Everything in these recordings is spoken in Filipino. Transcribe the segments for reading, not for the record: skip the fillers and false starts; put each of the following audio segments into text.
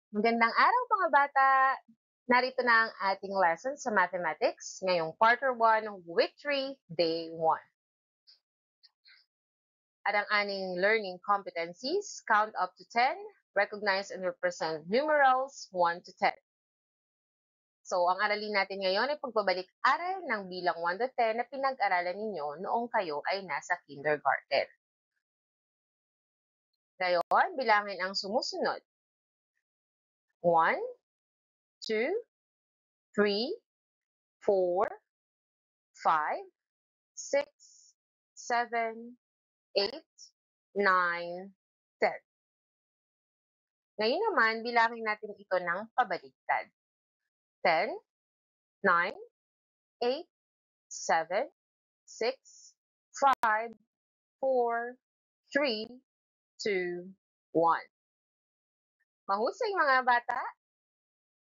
Magandang araw mga bata! Narito na ang ating lesson sa mathematics ngayong quarter 1, week 3, day 1. At ang aning learning competencies, count up to 10, recognize and represent numerals 1 to 10. So, ang aralin natin ngayon ay pagbabalik-aral ng bilang 1 to 10 na pinag-aralan ninyo noong kayo ay nasa kindergarten. Ngayon, bilangin ang sumusunod. 1, 2, 3, 4, 5, 6, 7, 8, 9, 10. Ngayon naman, bilangin natin ito ng pabaliktad. 10, 9, 8, 7, 6, 5, 4, 3, 2, 1. Mahusay mga bata!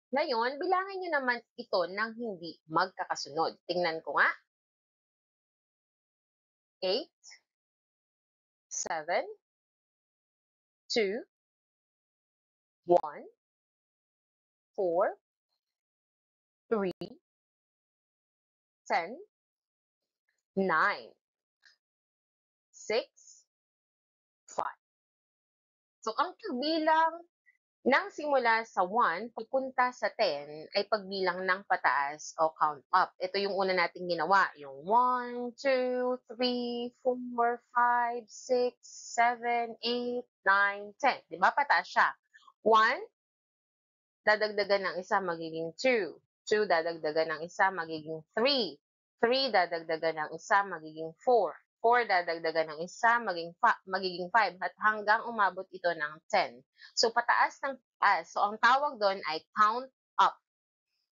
Ngayon, bilangin nyo naman ito ng hindi magkakasunod. Tingnan ko nga. 8, 7, 2, 1, 4, 3, 10, 9, 6, 5. So, ang pagbilang ng simula sa 1 papunta sa 10 ay pagbilang ng pataas o count up. Ito yung una nating ginawa, yung 1, 2, 3, 4, 5, 6, 7, 8, 9, 10. Di ba? Pataas siya. 1, dadagdagan ng isa magiging 2. 2, dadagdagan ng isa magiging 3. 3, dadagdagan ng isa magiging 4. 4, dadagdagan ng isa magiging 5 at hanggang umabot ito ng 10. So, pataas ng pataas. So, ang tawag doon ay count up.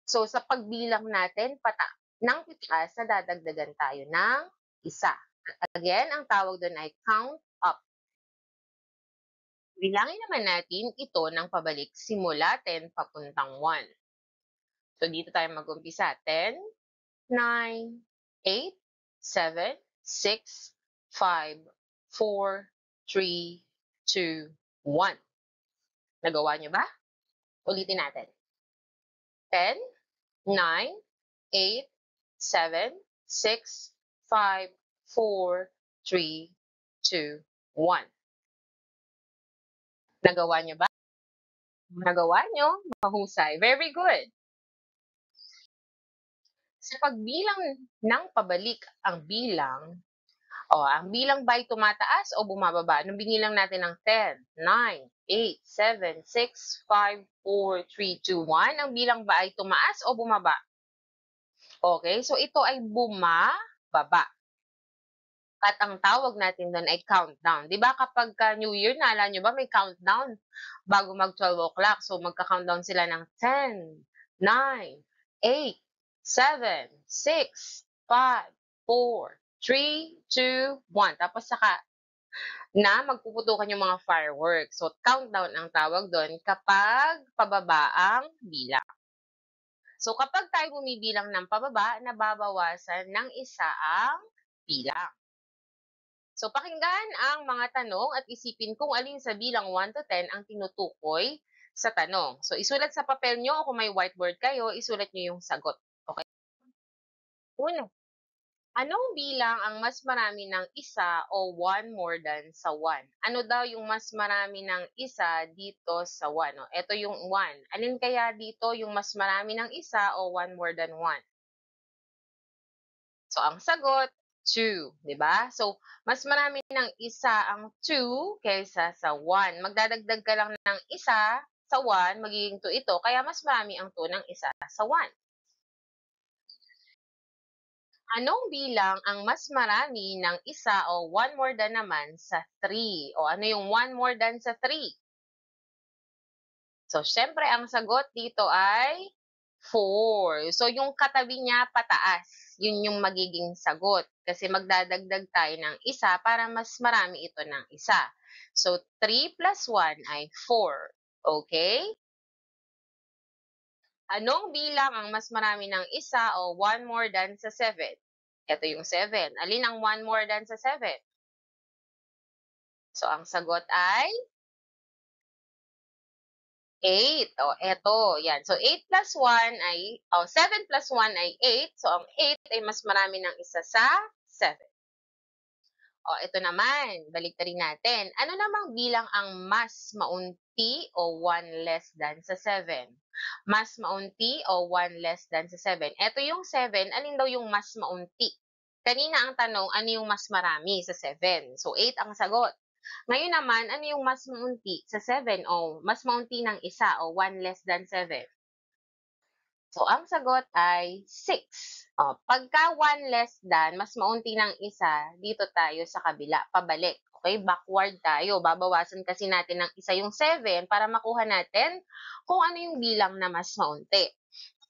So, sa pagbilang natin, ng pataas na dadagdagan tayo ng isa. Again, ang tawag doon ay count up. Bilangin naman natin ito ng pabalik simula 10 papuntang 1. So, dito tayo mag-umpisa. 10, 9, 8, 7, 6, 5, 4, 3, 2, 1. Nagawa niyo ba? Ulitin natin. 10, 9, 8, 7, 6, 5, 4, 3, 2, 1. Nagawa niyo ba? Nagawa niyo? Mahusay. Very good. Sa pagbilang ng pabalik ang bilang, ang bilang ba ay tumataas o bumababa? Nung binilang natin ng 10, 9, 8, 7, 6, 5, 4, 3, 2, 1, ang bilang ba ay tumaas o bumaba? Okay, so ito ay bumababa. At ang tawag natin doon ay countdown. Di ba kapag New Year, naalala nyo ba may countdown bago mag 12 o'clock? So magka-countdown sila ng 10, 9, 8, 7, 6, 5, 4, 3, 2, 1. Tapos saka na magpuputukan yung mga fireworks. So countdown ang tawag doon kapag pababa ang bilang. So kapag tayo bumibilang ng pababa, nababawasan ng isa ang bilang. So, pakinggan ang mga tanong at isipin kung alin sa bilang 1 to 10 ang tinutukoy sa tanong. So, isulat sa papel nyo o kung may whiteboard kayo, isulat nyo yung sagot. Okay? Una, anong bilang ang mas marami ng isa o 1 more than sa 1? Ano daw yung mas marami ng isa dito sa 1? No? Ito yung 1. Alin kaya dito yung mas marami ng isa o 1 more than 1? So, ang sagot, 2, di ba? So, mas marami ng isa ang 2 kaysa sa 1. Magdadagdag ka lang ng isa sa 1, magiging 2 ito, kaya mas marami ang 2 ng isa sa 1. Anong bilang ang mas marami ng isa o 1 more than naman sa 3? O ano yung 1 more than sa 3? So, syempre, ang sagot dito ay 4. So, yung katabi niya pataas. Yun yung magiging sagot. Kasi magdadagdag tayo ng isa para mas marami ito ng isa. So, 3 plus 1 ay 4. Okay? Anong bilang ang mas marami ng isa o 1 more than sa 7? Ito yung 7. Alin ang 1 more than sa 7? So, ang sagot ay 8. O, eto. Yan. So, 8 plus 1 ay, 7 plus 1 ay 8. So, ang 8 ay mas marami ng isa sa 7. O, ito naman. Baliktarin natin. Ano namang bilang ang mas maunti o 1 less than sa 7? Mas maunti o 1 less than sa 7? Ito yung 7. Alin daw yung mas maunti? Kanina ang tanong, ano yung mas marami sa 7? So, 8 ang sagot. Ngayon naman, ano yung mas maunti sa 7 o mas maunti ng isa o 1 less than 7? So, ang sagot ay 6. Pagka 1 less than, mas maunti ng isa, dito tayo sa kabila, pabalik. Okay, backward tayo. Babawasan kasi natin ng isa yung 7 para makuha natin kung ano yung bilang na mas maunti.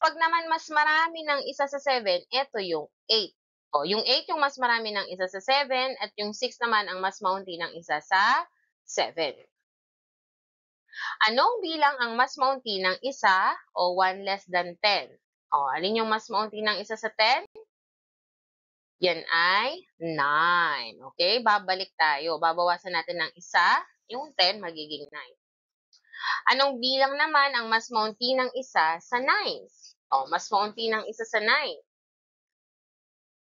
Pag naman mas marami ng isa sa 7, ito yung 8. Yung 8 yung mas marami ng isa sa 7 at yung 6 naman ang mas maunti ng isa sa 7. Anong bilang ang mas maunti ng isa o 1 less than 10? Alin yung mas maunti ng isa sa 10? Yan ay 9. Okay, babalik tayo. Babawasan natin ng isa, yung 10 magiging 9. Anong bilang naman ang mas maunti ng isa sa 9? Mas maunti ng isa sa 9.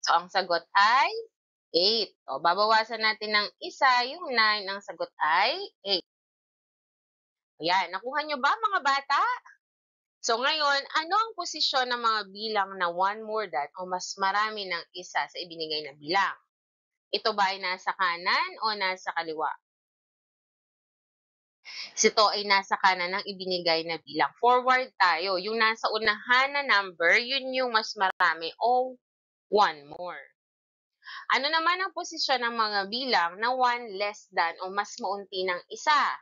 So, ang sagot ay 8. Babawasan natin ng isa, yung 9, ang sagot ay 8. Ayan, nakuha nyo ba mga bata? So ngayon, ano ang posisyon ng mga bilang na one more than o mas marami ng isa sa ibinigay na bilang? Ito ba ay nasa kanan o nasa kaliwa? Ito ay nasa kanan ng ibinigay na bilang. Forward tayo. Yung nasa unahan na number, yun yung mas marami o one more. Ano naman ang posisyon ng mga bilang na one less than o mas maunti ng isa?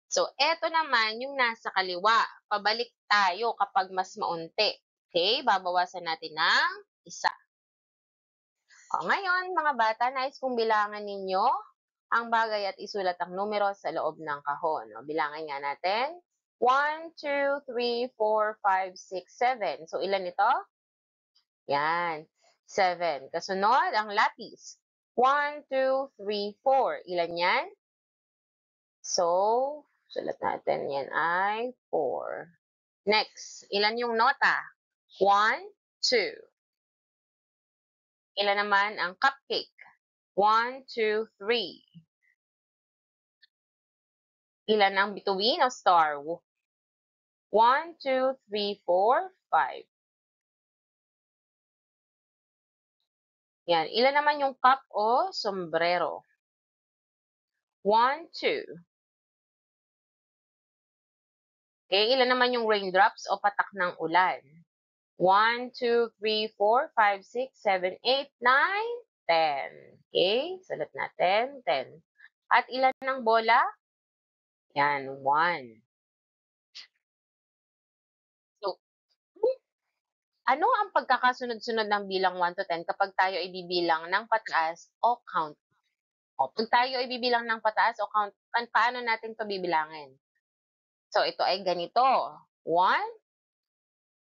So, eto naman yung nasa kaliwa. Pabalik tayo kapag mas maunti. Okay? Babawasan natin ng isa. Ngayon, mga bata, nais kong bilangan ninyo ang bagay at isulat ang numero sa loob ng kahon. Bilangan nga natin. 1, 2, 3, 4, 5, 6, 7. So, ilan ito? Yan. 7. Kasunod, ang lapis. 1, 2, 3, 4. Ilan yan? So, sulat natin yan ay 4. Next, ilan yung nota? 1, 2. Ilan naman ang cupcake? 1, 2, 3. Ilan ang bituin o star? 1, 2, 3, 4, 5. Yan. Ilan naman yung cup o sombrero? 1, 2. Okay, ilan naman yung raindrops o patak ng ulan? 1, 2, 3, 4, 5, 6, 7, 8, 9, 10. Okay, salat natin, 10. At ilan ng bola? Yan, 1. So, ano ang pagkakasunod-sunod ng bilang 1 to 10 kapag tayo ay bibilang ng pataas o count? Pag tayo ay bibilang ng pataas o count, paano natin ito bibilangin? So, ito ay ganito. 1,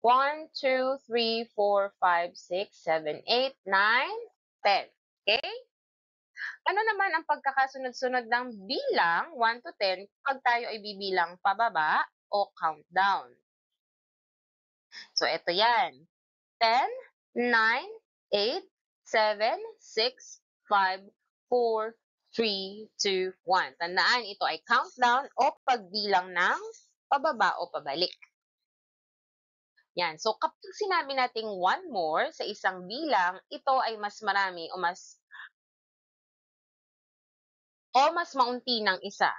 1, 2, 3, 4, 5, 6, 7, 8, 9, 10. Okay? Ano naman ang pagkakasunod-sunod ng bilang 1 to 10 pag tayo ay bibilang pababa o countdown? So, ito yan. 10, 9, 8, 7, 6, 5, 4, 3, 2, 1. Tandaan, ito ay countdown o pagbilang ng pababa o pabalik. Yan. So, kapag sinabi nating one more sa isang bilang, ito ay mas marami o mas maunti ng isa.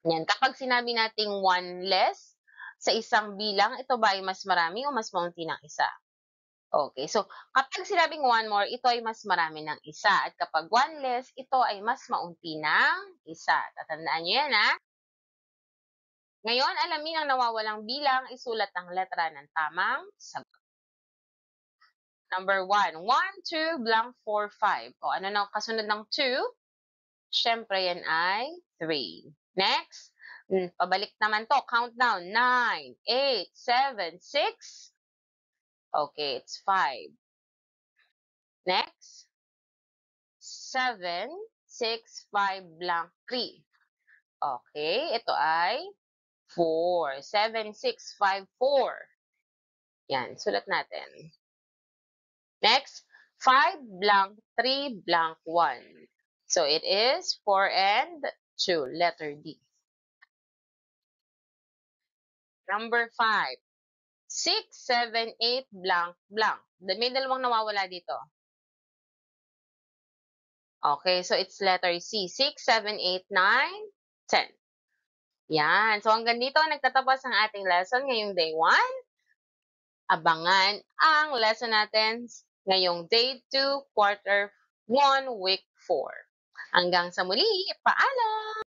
Yan. Kapag sinabi nating one less sa isang bilang, ito ba ay mas marami o mas maunti ng isa? Okay. So, kapag sinabing one more, ito ay mas marami ng isa. At kapag one less, ito ay mas maunti ng isa. Tatandaan nyo yan, ha? Ngayon, alamin ang nawawalang bilang, isulat ang letra ng tamang sagot. Number 1, 1, 2, blank, 4, 5. Ano na kasunod ng 2? Siyempre, yan ay 3. Next, pabalik naman to. Countdown, 9, 8, 7, 6. Okay, it's 5. Next, 7, 6, 5, blank, 3. Okay, ito ay 4. 7, 6, 5, 4. Yan, sulat natin. Next, 5 blank, 3 blank, 1. So it is 4 and 2, letter D. Number 5, 6, 7, 8 blank, blank. May dalawang nawawala dito. Okay, so it's letter C. 6, 7, 8, 9, 10. Yan. So hanggang dito nagtatapos ang ating lesson ngayong day 1. Abangan ang lesson natin ngayong day 2, quarter 1, week 4. Hanggang sa muli, paalam!